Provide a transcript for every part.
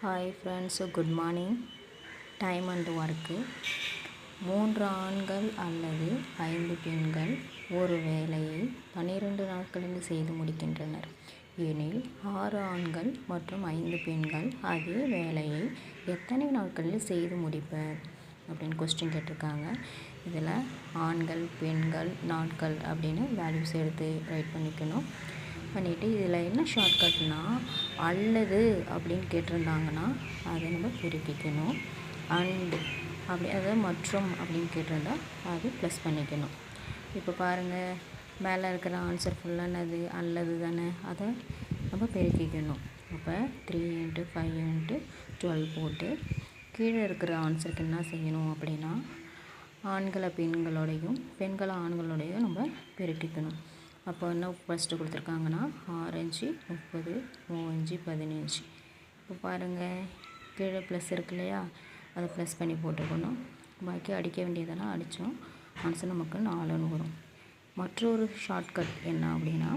Hi friends, good morning. Time and work. 3 ஆண்கள் அல்லது 5 பெண்கள் ஒரு வேலையை 12 நாட்களில் செய்து முடிக்கின்றனர் எனில் 6 ஆண்கள் மற்றும் 5 பெண்கள் அதே வேலையை எத்தனை நாட்களில் செய்து முடிப்பர் அப்படின்னு கொஸ்டின் கேட்டிருக்காங்க. இதில் ஆண்கள், பெண்கள், நாட்கள் அப்படின்னு வேல்யூஸ் எடுத்து ரைட் பண்ணிக்கணும். பண்ணிவிட்டு இதில் என்ன ஷார்ட்கட்னா, அல்லது அப்படின்னு கேட்டிருந்தாங்கன்னா அதை நம்ம பிரிப்பிக்கணும். அண்டு அப்படி அதாவது மற்றும் அப்படின்னு கேட்டிருந்தா அது ப்ளஸ் பண்ணிக்கணும். இப்போ பாருங்கள், மேலே இருக்கிற ஆன்சர் ஃபுல்லானது அல்லது தானே, அதை நம்ம பெருக்கிக்கணும். அப்போ 3 × 5 × 12 போட்டு கீழே இருக்கிற ஆன்சருக்கு என்ன செய்யணும் அப்படின்னா, ஆண்களை பெண்களோடையும் பெண்களை ஆண்களோடையும் நம்ம பெருக்கிக்கணும். அப்போ என்ன ஃபஸ்ட்டு கொடுத்துருக்காங்கன்னா 6 × 30, 3 × 15. இப்போ பாருங்கள், கீழே ப்ளஸ் இருக்கு இல்லையா, அதை ப்ளஸ் பண்ணி போட்டுக்கணும். பாக்கி அடிக்க வேண்டியதெல்லாம் அடித்தோம். ஆன்சர் நமக்கு 4ன்னு வரும். மற்றொரு ஷார்ட்கட் என்ன அப்படின்னா,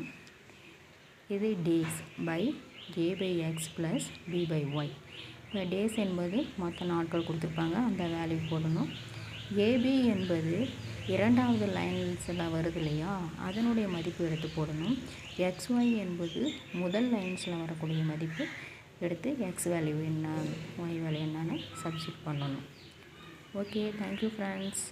இது டேஸ் பை a/x + b/y. இப்போ டேஸ் என்பது மொத்த நாட்கள் கொடுத்துருப்பாங்க, அந்த வேல்யூ போடணும். ஏபி என்பது இரண்டாவது லைன்ஸில் வருது இல்லையா, அதனுடைய மதிப்பு எடுத்து போடணும். XY என்பது முதல் லைன்ஸில் வரக்கூடிய மதிப்பு எடுத்து X வேல்யூ என்ன, Y வேல்யூ என்னன்னு சப்ஸ்டிட் பண்ணணும். Okay, thank you friends.